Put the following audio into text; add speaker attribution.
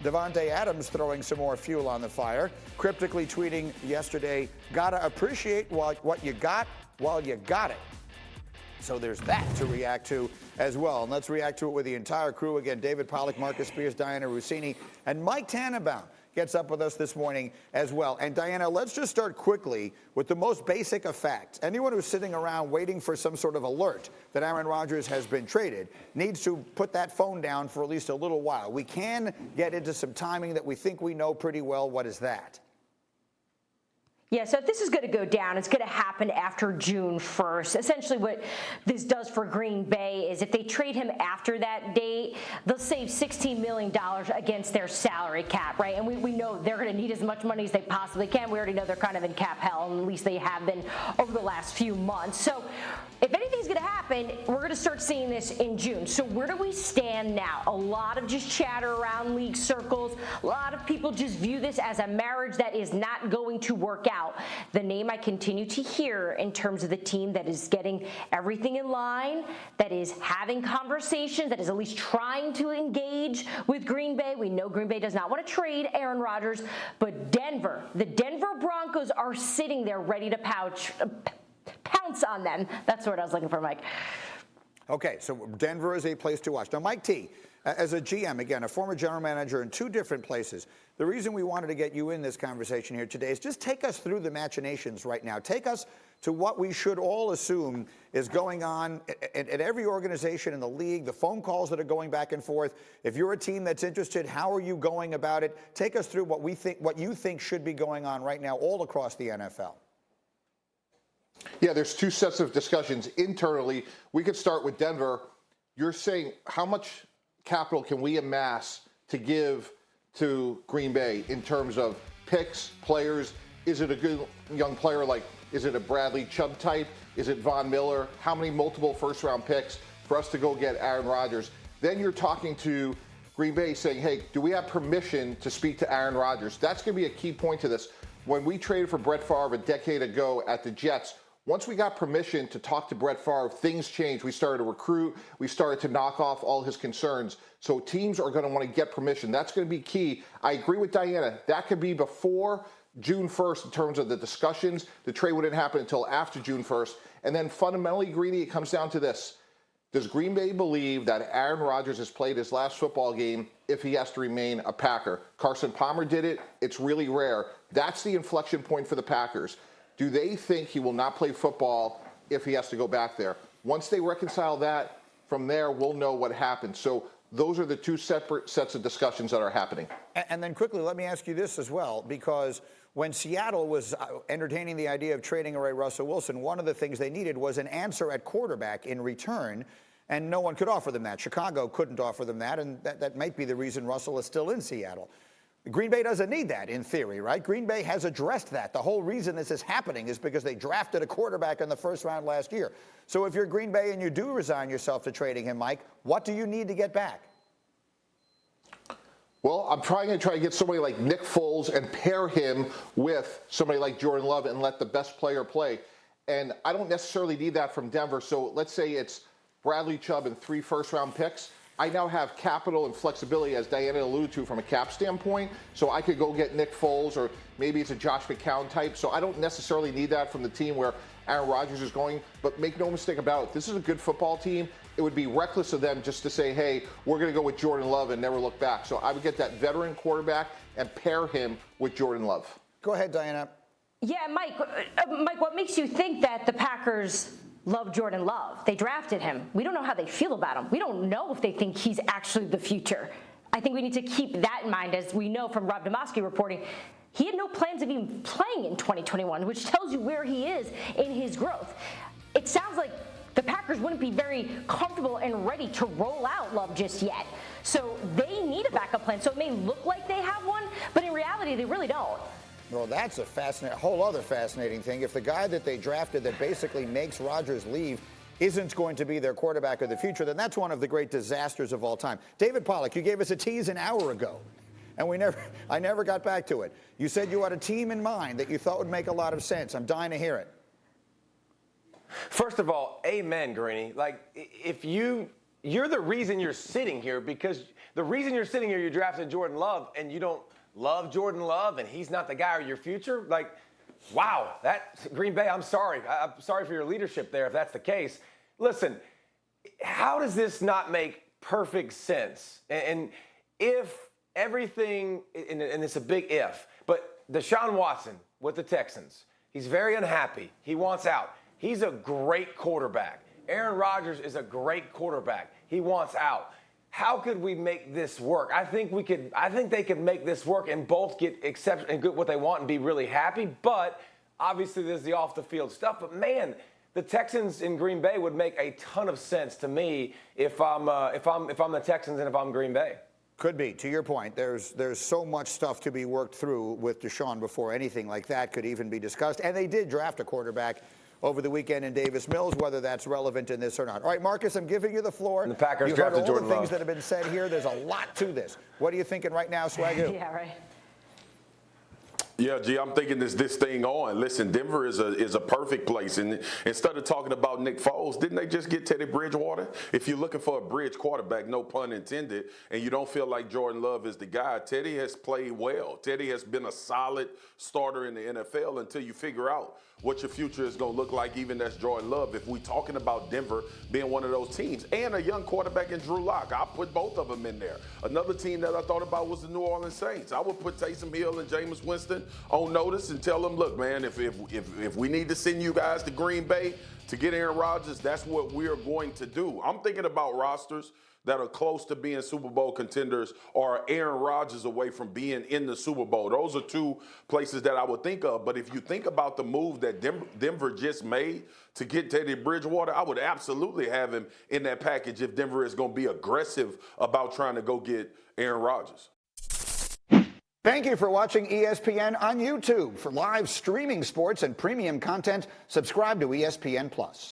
Speaker 1: Davante Adams throwing some more fuel on the fire, cryptically tweeting yesterday, "Gotta appreciate what you got while you got it." So there's that to react to as well. And let's react to it with the entire crew. Again, David Pollack, Marcus Spears, Dianna Russini, and Mike Tannenbaum gets up with us this morning as well. And Dianna, let's just start quickly with the most basic of facts. Anyone who's sitting around waiting for some sort of alert that Aaron Rodgers has been traded needs to put that phone down for at least a little while. We can get into some timing that we think we know pretty well. What is that?
Speaker 2: Yeah, so if this is going to go down, it's going to happen after June 1st. Essentially what this does for Green Bay is if they trade him after that date, they'll save $16 million against their salary cap, right? And we know they're going to need as much money as they possibly can. We already know they're kind of in cap hell, and at least they have been over the last few months. So if anything's going to happen, we're going to start seeing this in June. So where do we stand now? A lot of just chatter around league circles. A lot of people just view this as a marriage that is not going to work out. The name I continue to hear in terms of the team that is getting everything in line, that is having conversations, that is at least trying to engage with Green Bay. We know Green Bay does not want to trade Aaron Rodgers, but Denver, the Denver Broncos are sitting there ready to pounce on them. That's the word I was looking for, Mike.
Speaker 1: Okay, so Denver is a place to watch. Now, Mike T., as a GM, again, a former general manager in two different places, the reason we wanted to get you in this conversation here today is just take us through the machinations right now. Take us to what we should all assume is going on at every organization in the league, the phone calls that are going back and forth. If you're a team that's interested, how are you going about it? Take us through what you think should be going on right now all across the NFL.
Speaker 3: Yeah, there's two sets of discussions internally. We could start with Denver. You're saying how much capital can we amass to give to Green Bay in terms of picks, players? Is it a good young player? Like, is it a Bradley Chubb type? Is it Von Miller? How many multiple first-round picks for us to go get Aaron Rodgers? Then you're talking to Green Bay saying, hey, do we have permission to speak to Aaron Rodgers? That's going to be a key point to this. When we traded for Brett Favre a decade ago at the Jets, once we got permission to talk to Brett Favre, things changed. We started to recruit. We started to knock off all his concerns. So teams are going to want to get permission. That's going to be key. I agree with Dianna. That could be before June 1st in terms of the discussions. The trade wouldn't happen until after June 1st. And then fundamentally, Greeny, it comes down to this. Does Green Bay believe that Aaron Rodgers has played his last football game if he has to remain a Packer? Carson Palmer did it. It's really rare. That's the inflection point for the Packers. Do they think he will not play football if he has to go back there? Once they reconcile that, from there, we'll know what happens. So those are the two separate sets of discussions that are happening.
Speaker 1: And then quickly, let me ask you this as well, because when Seattle was entertaining the idea of trading away Russell Wilson, one of the things they needed was an answer at quarterback in return, and no one could offer them that. Chicago couldn't offer them that, and that might be the reason Russell is still in Seattle. Green Bay doesn't need that in theory, right? Green Bay has addressed that. The whole reason this is happening is because they drafted a quarterback in the first round last year. So if you're Green Bay and you do resign yourself to trading him, Mike, what do you need to get back?
Speaker 3: Well, I'm trying to get somebody like Nick Foles and pair him with somebody like Jordan Love and let the best player play. And I don't necessarily need that from Denver. So let's say it's Bradley Chubb and 3 first-round picks. I now have capital and flexibility, as Dianna alluded to, from a cap standpoint. So I could go get Nick Foles, or maybe it's a Josh McCown type. So I don't necessarily need that from the team where Aaron Rodgers is going. But make no mistake about it, this is a good football team. It would be reckless of them just to say, hey, we're going to go with Jordan Love and never look back. So I would get that veteran quarterback and pair him with Jordan Love.
Speaker 1: Go ahead, Dianna.
Speaker 2: Yeah, Mike, what makes you think that the Packers love Jordan Love? They drafted him. We don't know how they feel about him. We don't know if they think he's actually the future. I think we need to keep that in mind. As we know from Rob Demoski reporting, he had no plans of even playing in 2021, which tells you where he is in his growth. It sounds like the Packers wouldn't be very comfortable and ready to roll out Love just yet. So they need a backup plan. So it may look like they have one, but in reality, they really don't.
Speaker 1: Well, that's a whole other fascinating thing. If the guy that they drafted that basically makes Rodgers leave isn't going to be their quarterback of the future, then that's one of the great disasters of all time. David Pollack, you gave us a tease an hour ago, and I never got back to it. You said you had a team in mind that you thought would make a lot of sense. I'm dying to hear it.
Speaker 4: First of all, amen, Greeny. Like, if you you're the reason you're sitting here, because the reason you're sitting here, you drafted Jordan Love, and you don't love Jordan Love, and he's not the guy or your future. Like, wow, that Green Bay, I'm sorry. I'm sorry for your leadership there if that's the case. Listen, how does this not make perfect sense? And if everything, and it's a big if, but Deshaun Watson with the Texans, he's very unhappy. He wants out. He's a great quarterback. Aaron Rodgers is a great quarterback. He wants out. How could we make this work? I think they could make this work and both get exception and get what they want and be really happy. But obviously there's the off the field stuff. But man, the Texans in Green Bay would make a ton of sense to me if I'm the Texans and if I'm Green Bay.
Speaker 1: Could be. To your point, there's so much stuff to be worked through with Deshaun before anything like that could even be discussed. And they did draft a quarterback over the weekend in Davis Mills, whether that's relevant in this or not. All right, Marcus, I'm giving you the floor.
Speaker 4: And the Packers
Speaker 1: You've heard
Speaker 4: drafted
Speaker 1: all
Speaker 4: Jordan
Speaker 1: the things
Speaker 4: Love.
Speaker 1: that have been said here. There's a lot to this. What are you thinking right now, Swagoo?
Speaker 2: Yeah, right.
Speaker 5: Yeah, G, I'm thinking this thing on. Listen, Denver is a perfect place. And instead of talking about Nick Foles, didn't they just get Teddy Bridgewater? If you're looking for a bridge quarterback, no pun intended, and you don't feel like Jordan Love is the guy, Teddy has played well. Teddy has been a solid starter in the NFL until you figure out what your future is going to look like, even as Jordan Love. If we're talking about Denver being one of those teams, and a young quarterback in Drew Lock, I'll put both of them in there. Another team that I thought about was the New Orleans Saints. I would put Taysom Hill and Jameis Winston on notice and tell them, look, man, if we need to send you guys to Green Bay to get Aaron Rodgers, that's what we're going to do. I'm thinking about rosters that are close to being Super Bowl contenders or Aaron Rodgers away from being in the Super Bowl. Those are two places that I would think of. But if you think about the move that Denver just made to get Teddy Bridgewater, I would absolutely have him in that package if Denver is going to be aggressive about trying to go get Aaron Rodgers.
Speaker 1: Thank you for watching ESPN on YouTube. For live streaming sports and premium content, subscribe to ESPN+.